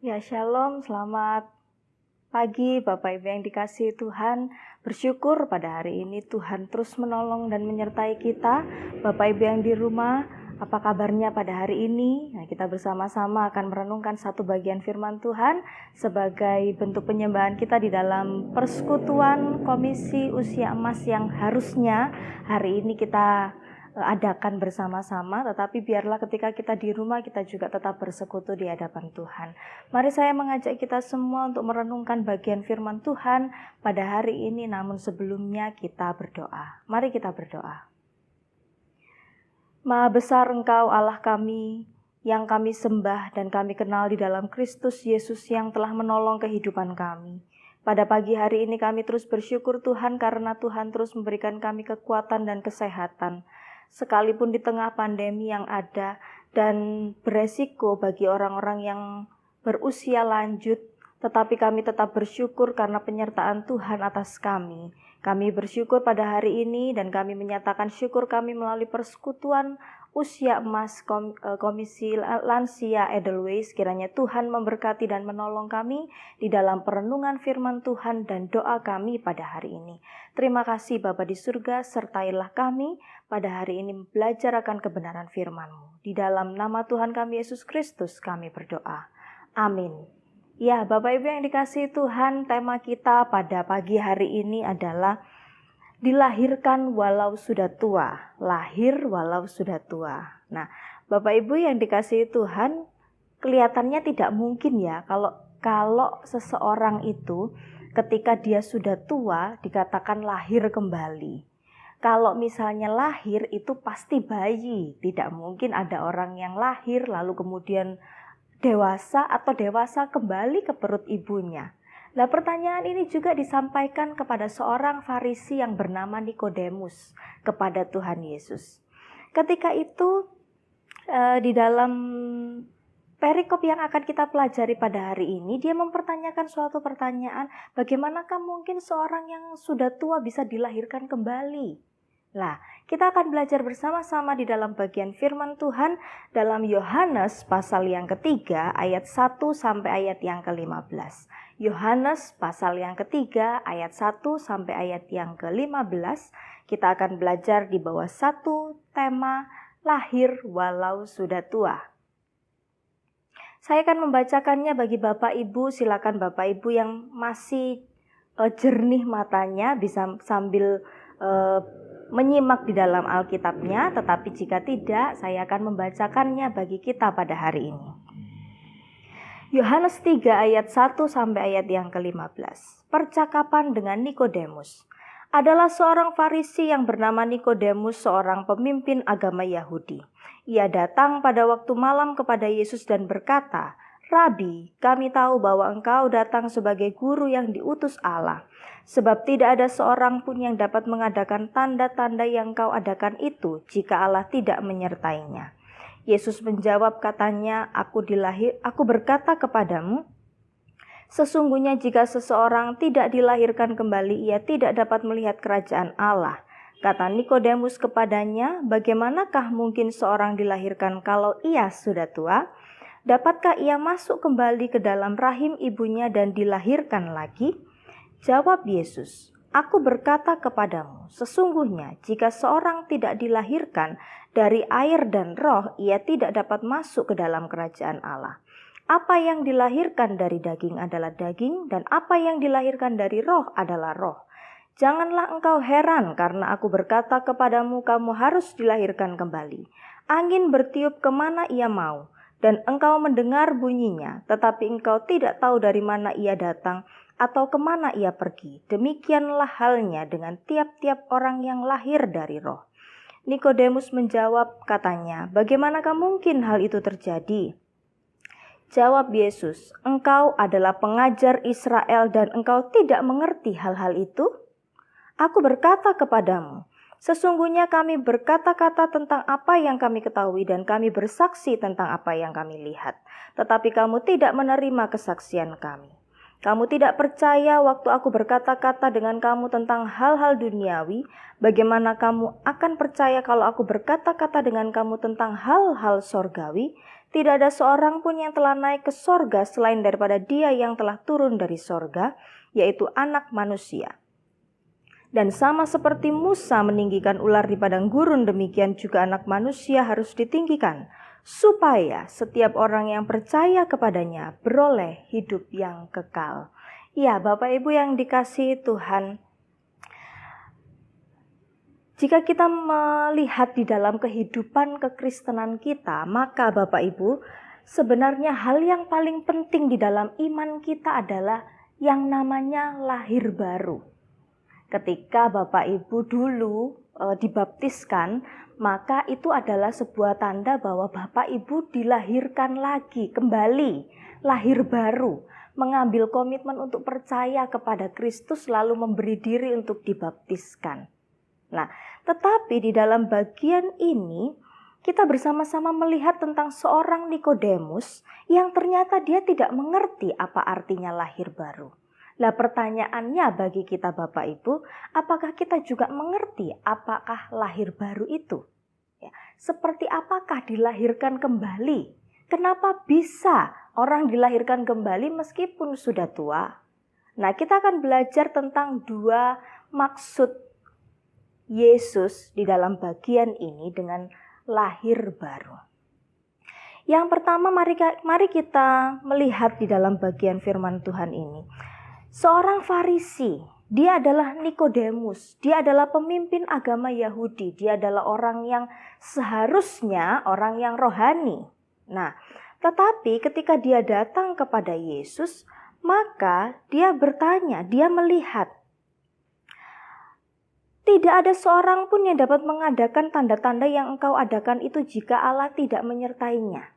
Ya, shalom, selamat pagi Bapak Ibu yang dikasihi Tuhan. Bersyukur pada hari ini Tuhan terus menolong dan menyertai kita. Bapak Ibu yang di rumah, apa kabarnya pada hari ini? Nah, kita bersama-sama akan merenungkan satu bagian firman Tuhan sebagai bentuk penyembahan kita di dalam persekutuan Komisi Usia Emas yang harusnya hari ini kita adakan bersama-sama, tetapi biarlah ketika kita di rumah kita juga tetap bersekutu di hadapan Tuhan. Mari saya mengajak kita semua untuk merenungkan bagian firman Tuhan pada hari ini, namun sebelumnya kita berdoa. Mari kita berdoa. Maha besar Engkau Allah kami, yang kami sembah dan kami kenal di dalam Kristus Yesus yang telah menolong kehidupan kami. Pada pagi hari ini kami terus bersyukur Tuhan karena Tuhan terus memberikan kami kekuatan dan kesehatan. Sekalipun di tengah pandemi yang ada dan beresiko bagi orang-orang yang berusia lanjut, tetapi kami tetap bersyukur karena penyertaan Tuhan atas kami. Kami bersyukur pada hari ini dan kami menyatakan syukur kami melalui persekutuan Usia Emas Komisi Lansia Edelweiss. Kiranya Tuhan memberkati dan menolong kami di dalam perenungan firman Tuhan dan doa kami pada hari ini. Terima kasih Bapa di surga, sertailah kami pada hari ini belajar akan kebenaran firman-Mu. Di dalam nama Tuhan kami Yesus Kristus kami berdoa. Amin. Ya, Bapak Ibu yang dikasihi Tuhan, tema kita pada pagi hari ini adalah dilahirkan walau sudah tua, lahir walau sudah tua. Nah, Bapak Ibu yang dikasihi Tuhan, kelihatannya tidak mungkin ya kalau seseorang itu ketika dia sudah tua dikatakan lahir kembali. Kalau misalnya lahir itu pasti bayi, tidak mungkin ada orang yang lahir lalu kemudian dewasa kembali ke perut ibunya. Nah, pertanyaan ini juga disampaikan kepada seorang Farisi yang bernama Nikodemus kepada Tuhan Yesus. Ketika itu di dalam perikop yang akan kita pelajari pada hari ini, dia mempertanyakan suatu pertanyaan, bagaimanakah mungkin seorang yang sudah tua bisa dilahirkan kembali? Nah, kita akan belajar bersama-sama di dalam bagian firman Tuhan dalam Yohanes pasal yang ketiga ayat 1 sampai ayat yang ke-15. Yohanes pasal yang ketiga ayat 1 sampai ayat yang ke-15. Kita akan belajar di bawah satu tema lahir walau sudah tua. Saya akan membacakannya bagi Bapak Ibu, silakan Bapak Ibu yang masih jernih matanya bisa sambil menyimak di dalam Alkitabnya, tetapi jika tidak, saya akan membacakannya bagi kita pada hari ini. Yohanes 3 ayat 1 sampai ayat yang ke-15. Percakapan dengan Nikodemus. Adalah seorang Farisi yang bernama Nikodemus, seorang pemimpin agama Yahudi. Ia datang pada waktu malam kepada Yesus dan berkata, "Rabi, kami tahu bahwa engkau datang sebagai guru yang diutus Allah. Sebab tidak ada seorang pun yang dapat mengadakan tanda-tanda yang kau adakan itu jika Allah tidak menyertainya." Yesus menjawab katanya, Aku berkata kepadamu, sesungguhnya jika seseorang tidak dilahirkan kembali, ia tidak dapat melihat kerajaan Allah. Kata Nikodemus kepadanya, bagaimanakah mungkin seorang dilahirkan kalau ia sudah tua? Dapatkah ia masuk kembali ke dalam rahim ibunya dan dilahirkan lagi? Jawab Yesus, Aku berkata kepadamu, sesungguhnya jika seorang tidak dilahirkan dari air dan roh, ia tidak dapat masuk ke dalam kerajaan Allah. Apa yang dilahirkan dari daging adalah daging, dan apa yang dilahirkan dari roh adalah roh. Janganlah engkau heran karena aku berkata kepadamu, kamu harus dilahirkan kembali. Angin bertiup kemana ia mau, dan engkau mendengar bunyinya, tetapi engkau tidak tahu dari mana ia datang atau kemana ia pergi. Demikianlah halnya dengan tiap-tiap orang yang lahir dari roh. Nikodemus menjawab katanya, bagaimanakah mungkin hal itu terjadi? Jawab Yesus, engkau adalah pengajar Israel dan engkau tidak mengerti hal-hal itu? Aku berkata kepadamu, sesungguhnya kami berkata-kata tentang apa yang kami ketahui dan kami bersaksi tentang apa yang kami lihat. Tetapi kamu tidak menerima kesaksian kami. Kamu tidak percaya waktu aku berkata-kata dengan kamu tentang hal-hal duniawi. Bagaimana kamu akan percaya kalau aku berkata-kata dengan kamu tentang hal-hal sorgawi? Tidak ada seorang pun yang telah naik ke sorga selain daripada Dia yang telah turun dari sorga, yaitu Anak Manusia. Dan sama seperti Musa meninggikan ular di padang gurun, demikian juga Anak Manusia harus ditinggikan, supaya setiap orang yang percaya kepadanya beroleh hidup yang kekal. Ya, Bapak Ibu yang dikasihi Tuhan, jika kita melihat di dalam kehidupan kekristenan kita, maka Bapak Ibu, sebenarnya hal yang paling penting di dalam iman kita adalah yang namanya lahir baru. Ketika Bapak Ibu dulu dibaptiskan, maka itu adalah sebuah tanda bahwa Bapak Ibu dilahirkan lagi, kembali, lahir baru, mengambil komitmen untuk percaya kepada Kristus lalu memberi diri untuk dibaptiskan. Nah, tetapi di dalam bagian ini kita bersama-sama melihat tentang seorang Nikodemus yang ternyata dia tidak mengerti apa artinya lahir baru. Nah, pertanyaannya bagi kita Bapak Ibu, apakah kita juga mengerti apakah lahir baru itu? Ya, seperti apakah dilahirkan kembali? Kenapa bisa orang dilahirkan kembali meskipun sudah tua? Nah, kita akan belajar tentang dua maksud Yesus di dalam bagian ini dengan lahir baru. Yang pertama, mari kita melihat di dalam bagian firman Tuhan ini. Seorang Farisi, dia adalah Nikodemus, dia adalah pemimpin agama Yahudi, dia adalah orang yang seharusnya orang yang rohani. Nah, tetapi ketika dia datang kepada Yesus, maka dia bertanya, dia melihat, tidak ada seorang pun yang dapat mengadakan tanda-tanda yang engkau adakan itu jika Allah tidak menyertainya.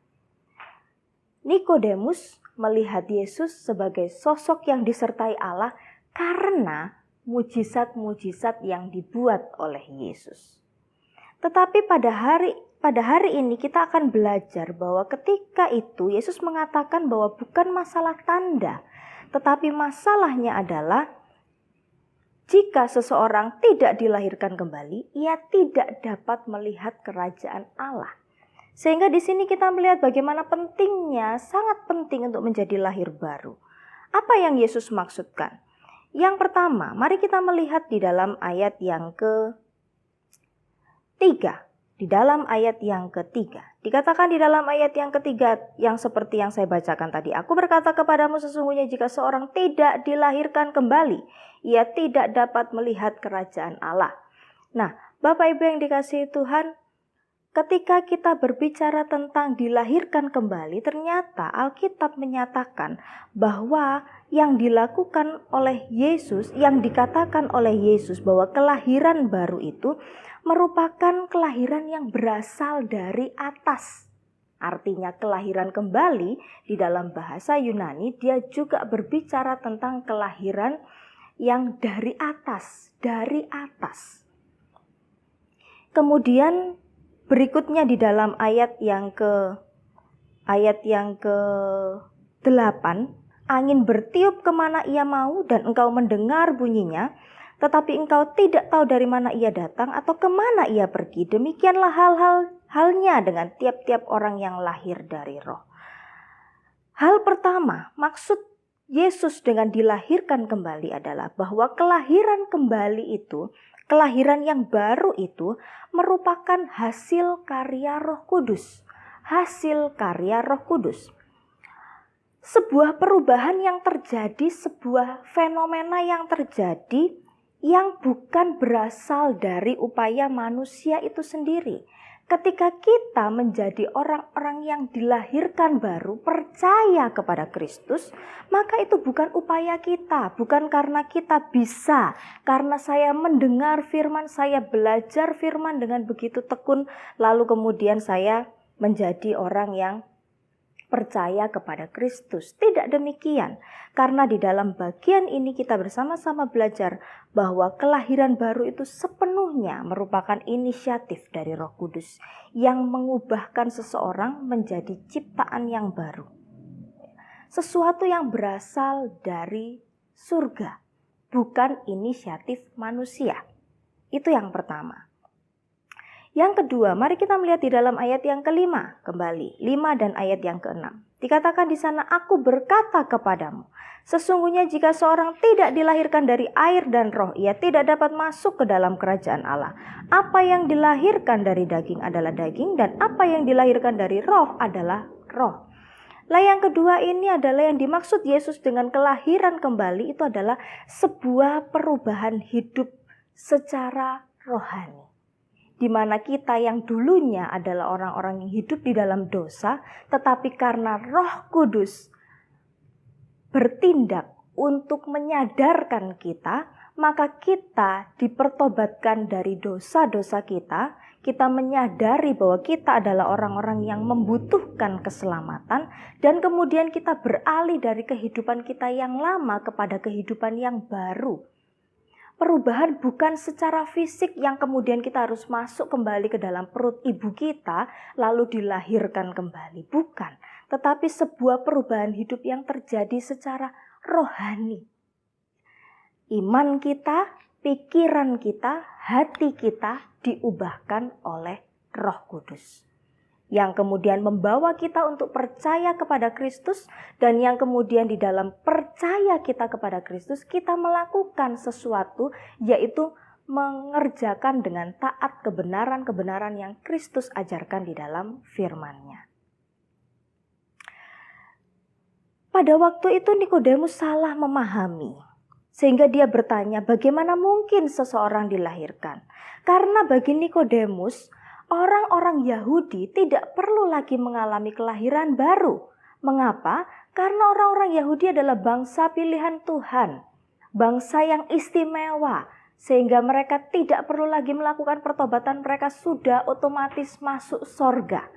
Nikodemus melihat Yesus sebagai sosok yang disertai Allah karena mujizat-mujizat yang dibuat oleh Yesus. Tetapi pada hari ini kita akan belajar bahwa ketika itu Yesus mengatakan bahwa bukan masalah tanda, tetapi masalahnya adalah jika seseorang tidak dilahirkan kembali, ia tidak dapat melihat kerajaan Allah. Sehingga di sini kita melihat bagaimana pentingnya, sangat penting untuk menjadi lahir baru. Apa yang Yesus maksudkan? Yang pertama, mari kita melihat di dalam ayat yang ketiga. Di dalam ayat yang ketiga. Dikatakan di dalam ayat yang ketiga yang seperti yang saya bacakan tadi. Aku berkata kepadamu sesungguhnya jika seorang tidak dilahirkan kembali, ia tidak dapat melihat kerajaan Allah. Nah, Bapak Ibu yang dikasihi Tuhan, ketika kita berbicara tentang dilahirkan kembali, ternyata Alkitab menyatakan bahwa yang dilakukan oleh Yesus, yang dikatakan oleh Yesus bahwa kelahiran baru itu merupakan kelahiran yang berasal dari atas. Artinya kelahiran kembali di dalam bahasa Yunani dia juga berbicara tentang kelahiran yang dari atas, dari atas. Kemudian berikutnya di dalam ayat yang ke-8, angin bertiup kemana ia mau dan engkau mendengar bunyinya, tetapi engkau tidak tahu dari mana ia datang atau kemana ia pergi. Demikianlah halnya dengan tiap-tiap orang yang lahir dari roh. Hal pertama, maksud Yesus dengan dilahirkan kembali adalah bahwa kelahiran kembali itu, kelahiran yang baru itu merupakan hasil karya Roh Kudus. Hasil karya Roh Kudus. Sebuah perubahan yang terjadi, sebuah fenomena yang terjadi yang bukan berasal dari upaya manusia itu sendiri. Ketika kita menjadi orang-orang yang dilahirkan baru, percaya kepada Kristus, maka itu bukan upaya kita, bukan karena kita bisa, karena saya mendengar firman, saya belajar firman dengan begitu tekun, lalu kemudian saya menjadi orang yang percaya kepada Kristus. Tidak demikian, karena di dalam bagian ini kita bersama-sama belajar bahwa kelahiran baru itu sepenuhnya merupakan inisiatif dari Roh Kudus yang mengubahkan seseorang menjadi ciptaan yang baru. Sesuatu yang berasal dari surga, bukan inisiatif manusia. Itu yang pertama. Yang kedua, mari kita melihat di dalam ayat yang kelima kembali, 5 dan ayat yang keenam. Dikatakan di sana, aku berkata kepadamu, sesungguhnya jika seorang tidak dilahirkan dari air dan roh, ia tidak dapat masuk ke dalam kerajaan Allah. Apa yang dilahirkan dari daging adalah daging, dan apa yang dilahirkan dari roh adalah roh. Lah yang kedua ini adalah yang dimaksud Yesus dengan kelahiran kembali, itu adalah sebuah perubahan hidup secara rohani. Di mana kita yang dulunya adalah orang-orang yang hidup di dalam dosa, tetapi karena Roh Kudus bertindak untuk menyadarkan kita, maka kita dipertobatkan dari dosa-dosa kita. Kita menyadari bahwa kita adalah orang-orang yang membutuhkan keselamatan, dan kemudian kita beralih dari kehidupan kita yang lama kepada kehidupan yang baru. Perubahan bukan secara fisik yang kemudian kita harus masuk kembali ke dalam perut ibu kita lalu dilahirkan kembali. Bukan. Tetapi sebuah perubahan hidup yang terjadi secara rohani. Iman kita, pikiran kita, hati kita diubahkan oleh Roh Kudus. Yang kemudian membawa kita untuk percaya kepada Kristus, dan yang kemudian di dalam percaya kita kepada Kristus, kita melakukan sesuatu, yaitu mengerjakan dengan taat kebenaran-kebenaran yang Kristus ajarkan di dalam firman-Nya. Pada waktu itu Nikodemus salah memahami, sehingga dia bertanya, bagaimana mungkin seseorang dilahirkan? Karena bagi Nikodemus, orang-orang Yahudi tidak perlu lagi mengalami kelahiran baru. Mengapa? Karena orang-orang Yahudi adalah bangsa pilihan Tuhan, bangsa yang istimewa, sehingga mereka tidak perlu lagi melakukan pertobatan, mereka sudah otomatis masuk sorga.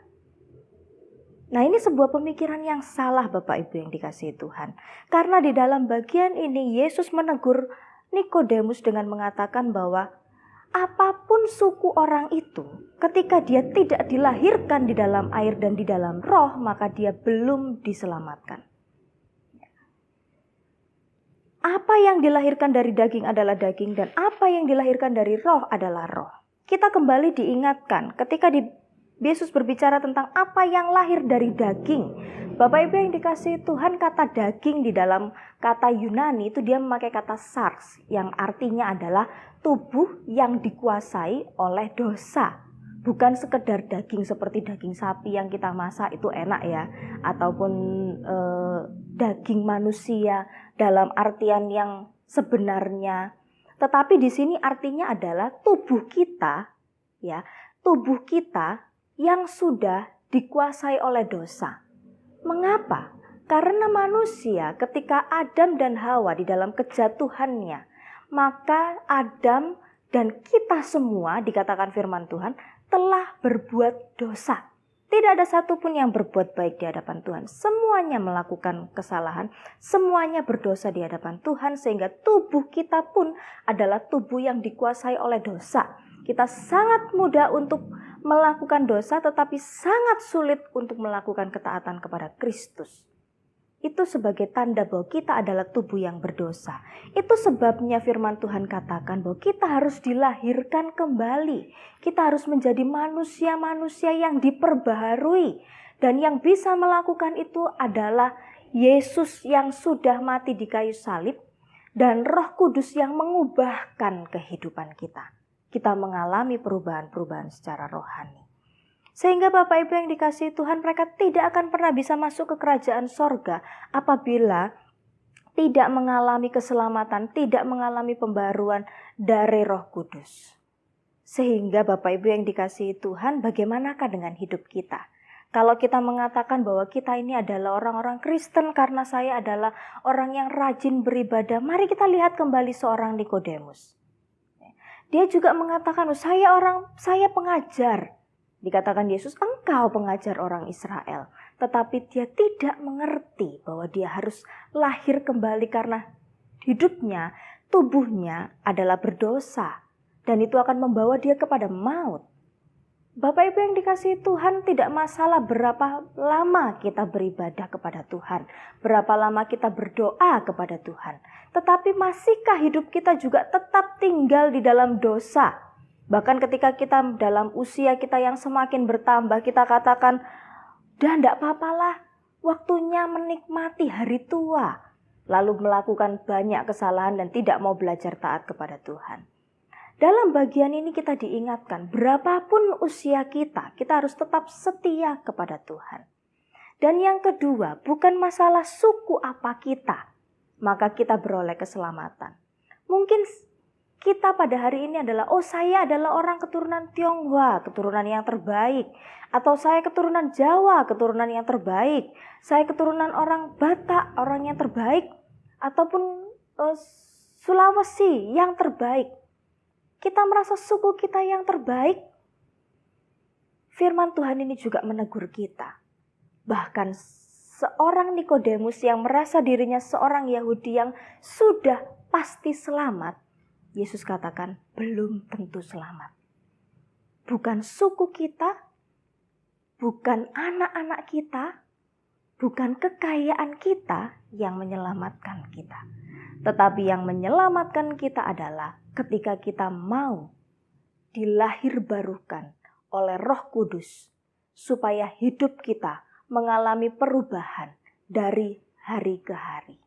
Nah, ini sebuah pemikiran yang salah, Bapak Ibu yang dikasihi Tuhan. Karena di dalam bagian ini Yesus menegur Nikodemus dengan mengatakan bahwa apapun suku orang itu, ketika dia tidak dilahirkan di dalam air dan di dalam roh, maka dia belum diselamatkan. Apa yang dilahirkan dari daging adalah daging, dan apa yang dilahirkan dari roh adalah roh. Kita kembali diingatkan ketika Yesus berbicara tentang apa yang lahir dari daging. Bapak Ibu yang dikasihi Tuhan, kata daging di dalam kata Yunani itu dia memakai kata sarx, yang artinya adalah tubuh yang dikuasai oleh dosa. Bukan sekedar daging seperti daging sapi yang kita masak itu enak ya, ataupun daging manusia dalam artian yang sebenarnya. Tetapi di sini artinya adalah tubuh kita, ya, tubuh kita yang sudah dikuasai oleh dosa. Mengapa? Karena manusia ketika Adam dan Hawa di dalam kejatuhannya, maka Adam dan kita semua, dikatakan firman Tuhan, telah berbuat dosa. Tidak ada satupun yang berbuat baik di hadapan Tuhan. Semuanya melakukan kesalahan, semuanya berdosa di hadapan Tuhan, sehingga tubuh kita pun adalah tubuh yang dikuasai oleh dosa. Kita sangat mudah untuk melakukan dosa, tetapi sangat sulit untuk melakukan ketaatan kepada Kristus. Itu sebagai tanda bahwa kita adalah tubuh yang berdosa. Itu sebabnya firman Tuhan katakan bahwa kita harus dilahirkan kembali. Kita harus menjadi manusia-manusia yang diperbaharui. Dan yang bisa melakukan itu adalah Yesus yang sudah mati di kayu salib dan Roh Kudus yang mengubahkan kehidupan kita. Kita mengalami perubahan-perubahan secara rohani. Sehingga Bapak Ibu yang dikasihi Tuhan, mereka tidak akan pernah bisa masuk ke kerajaan sorga apabila tidak mengalami keselamatan, tidak mengalami pembaruan dari Roh Kudus. Sehingga Bapak Ibu yang dikasihi Tuhan, bagaimanakah dengan hidup kita? Kalau kita mengatakan bahwa kita ini adalah orang-orang Kristen karena saya adalah orang yang rajin beribadah, mari kita lihat kembali seorang Nikodemus. Dia juga mengatakan, saya pengajar. Dikatakan Yesus, engkau pengajar orang Israel. Tetapi dia tidak mengerti bahwa dia harus lahir kembali karena hidupnya, tubuhnya adalah berdosa. Dan itu akan membawa dia kepada maut. Bapak Ibu yang dikasihi Tuhan, tidak masalah berapa lama kita beribadah kepada Tuhan, berapa lama kita berdoa kepada Tuhan. Tetapi masihkah hidup kita juga tetap tinggal di dalam dosa? Bahkan ketika kita dalam usia kita yang semakin bertambah, kita katakan, "Dah enggak apa-apalah, waktunya menikmati hari tua." Lalu melakukan banyak kesalahan dan tidak mau belajar taat kepada Tuhan. Dalam bagian ini kita diingatkan, berapapun usia kita harus tetap setia kepada Tuhan. Dan yang kedua, bukan masalah suku apa kita, maka kita beroleh keselamatan. Mungkin kita pada hari ini adalah, saya adalah orang keturunan Tionghoa, keturunan yang terbaik. Atau saya keturunan Jawa, keturunan yang terbaik. Saya keturunan orang Batak, orang yang terbaik. Ataupun Sulawesi yang terbaik. Kita merasa suku kita yang terbaik. Firman Tuhan ini juga menegur kita. Bahkan seorang Nikodemus yang merasa dirinya seorang Yahudi yang sudah pasti selamat, Yesus katakan belum tentu selamat. Bukan suku kita, bukan anak-anak kita, bukan kekayaan kita yang menyelamatkan kita. Tetapi yang menyelamatkan kita adalah ketika kita mau dilahirbarukan oleh Roh Kudus, supaya hidup kita mengalami perubahan dari hari ke hari.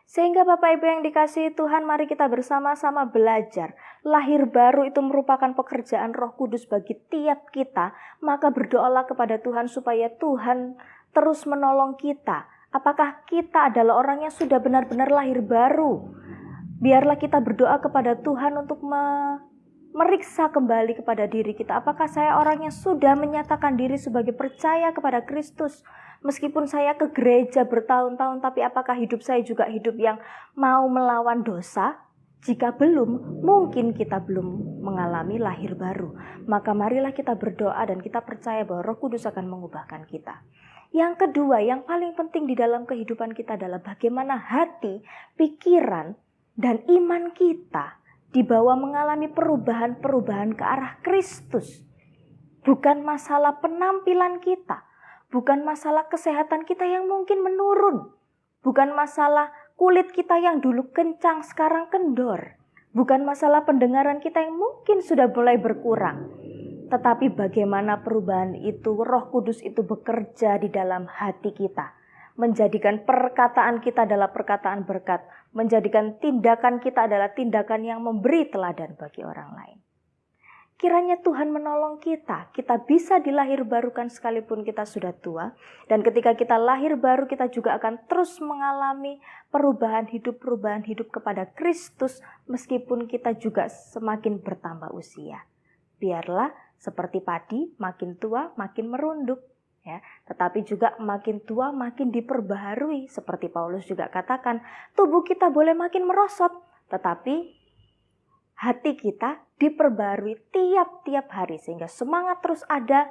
Sehingga Bapak Ibu yang dikasihi Tuhan, mari kita bersama-sama belajar. Lahir baru itu merupakan pekerjaan Roh Kudus bagi tiap kita. Maka berdoalah kepada Tuhan supaya Tuhan terus menolong kita. Apakah kita adalah orang yang sudah benar-benar lahir baru? Biarlah kita berdoa kepada Tuhan untuk meriksa kembali kepada diri kita. Apakah saya orang yang sudah menyatakan diri sebagai percaya kepada Kristus? Meskipun saya ke gereja bertahun-tahun, tapi apakah hidup saya juga hidup yang mau melawan dosa? Jika belum, mungkin kita belum mengalami lahir baru. Maka marilah kita berdoa dan kita percaya bahwa Roh Kudus akan mengubahkan kita. Yang kedua, yang paling penting di dalam kehidupan kita adalah bagaimana hati, pikiran, dan iman kita dibawa mengalami perubahan-perubahan ke arah Kristus. Bukan masalah penampilan kita. Bukan masalah kesehatan kita yang mungkin menurun. Bukan masalah kulit kita yang dulu kencang sekarang kendor. Bukan masalah pendengaran kita yang mungkin sudah mulai berkurang. Tetapi bagaimana perubahan itu, Roh Kudus itu bekerja di dalam hati kita. Menjadikan perkataan kita adalah perkataan berkat. Menjadikan tindakan kita adalah tindakan yang memberi teladan bagi orang lain. Kiranya Tuhan menolong kita bisa dilahirbarukan sekalipun kita sudah tua. Dan ketika kita lahir baru, kita juga akan terus mengalami perubahan hidup kepada Kristus, meskipun kita juga semakin bertambah usia. Biarlah seperti padi, makin tua makin merunduk. Ya, tetapi juga makin tua makin diperbaharui. Seperti Paulus juga katakan, tubuh kita boleh makin merosot, tetapi hati kita diperbarui tiap-tiap hari sehingga semangat terus ada,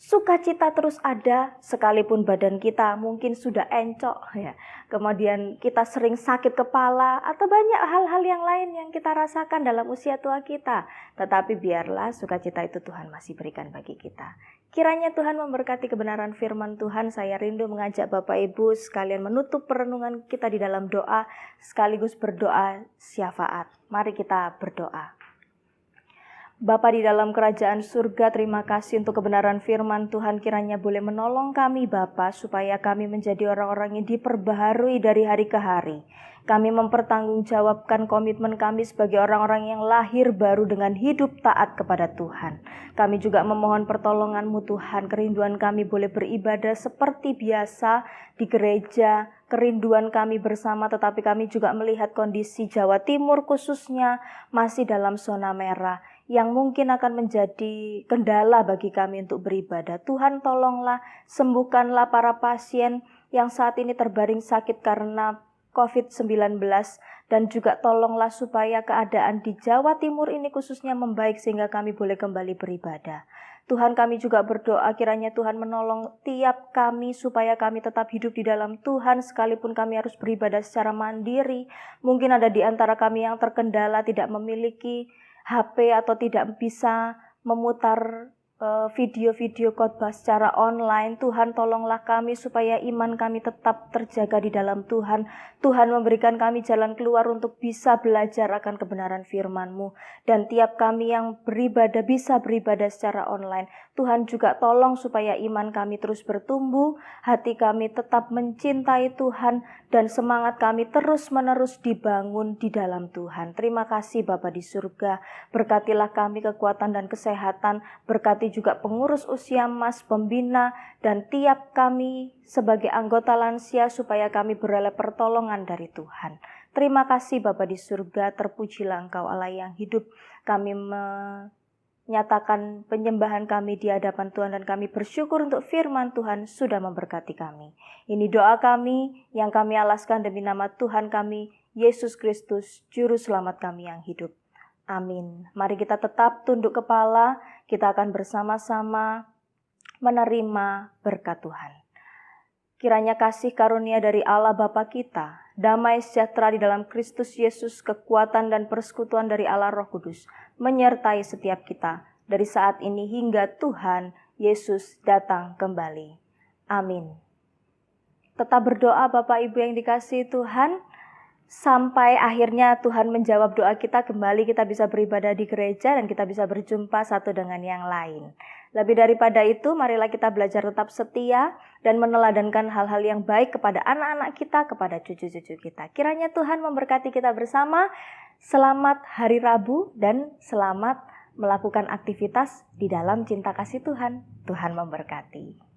sukacita terus ada, sekalipun badan kita mungkin sudah encok ya. Kemudian kita sering sakit kepala atau banyak hal-hal yang lain yang kita rasakan dalam usia tua kita. Tetapi biarlah sukacita itu Tuhan masih berikan bagi kita. Kiranya Tuhan memberkati kebenaran firman Tuhan. Saya rindu mengajak Bapak Ibu sekalian menutup perenungan kita di dalam doa, sekaligus berdoa syafaat. Mari kita berdoa. Bapa di dalam kerajaan surga, terima kasih untuk kebenaran firman Tuhan. Kiranya boleh menolong kami Bapa, supaya kami menjadi orang-orang yang diperbaharui dari hari ke hari. Kami mempertanggungjawabkan komitmen kami sebagai orang-orang yang lahir baru dengan hidup taat kepada Tuhan. Kami juga memohon pertolongan-Mu Tuhan, kerinduan kami boleh beribadah seperti biasa di gereja, kerinduan kami bersama, tetapi kami juga melihat kondisi Jawa Timur khususnya masih dalam zona merah, yang mungkin akan menjadi kendala bagi kami untuk beribadah. Tuhan tolonglah, sembuhkanlah para pasien yang saat ini terbaring sakit karena COVID-19, dan juga tolonglah supaya keadaan di Jawa Timur ini khususnya membaik sehingga kami boleh kembali beribadah. Tuhan, kami juga berdoa kiranya Tuhan menolong tiap kami supaya kami tetap hidup di dalam Tuhan sekalipun kami harus beribadah secara mandiri. Mungkin ada di antara kami yang terkendala tidak memiliki HP atau tidak bisa memutar video-video khotbah secara online. Tuhan, tolonglah kami supaya iman kami tetap terjaga di dalam Tuhan. Tuhan memberikan kami jalan keluar untuk bisa belajar akan kebenaran firman-Mu. Dan tiap kami yang beribadah bisa beribadah secara online. Tuhan juga tolong supaya iman kami terus bertumbuh, hati kami tetap mencintai Tuhan, dan semangat kami terus-menerus dibangun di dalam Tuhan. Terima kasih Bapa di surga. Berkatilah kami kekuatan dan kesehatan, berkati juga pengurus usia emas, pembina, dan tiap kami sebagai anggota lansia supaya kami beroleh pertolongan dari Tuhan. Terima kasih Bapa di surga, terpujilah Engkau Allah yang hidup. Kami menyatakan penyembahan kami di hadapan Tuhan dan kami bersyukur untuk firman Tuhan sudah memberkati kami. Ini doa kami yang kami alaskan demi nama Tuhan kami, Yesus Kristus, Juru Selamat kami yang hidup. Amin. Mari kita tetap tunduk kepala, kita akan bersama-sama menerima berkat Tuhan. Kiranya kasih karunia dari Allah Bapa kita, damai sejahtera di dalam Kristus Yesus, kekuatan dan persekutuan dari Allah Roh Kudus, menyertai setiap kita dari saat ini hingga Tuhan Yesus datang kembali. Amin. Tetap berdoa Bapak Ibu yang dikasihi Tuhan, sampai akhirnya Tuhan menjawab doa kita, kembali kita bisa beribadah di gereja dan kita bisa berjumpa satu dengan yang lain. Lebih daripada itu, marilah kita belajar tetap setia dan meneladankan hal-hal yang baik kepada anak-anak kita, kepada cucu-cucu kita. Kiranya Tuhan memberkati kita bersama. Selamat hari Rabu dan selamat melakukan aktivitas di dalam cinta kasih Tuhan. Tuhan memberkati.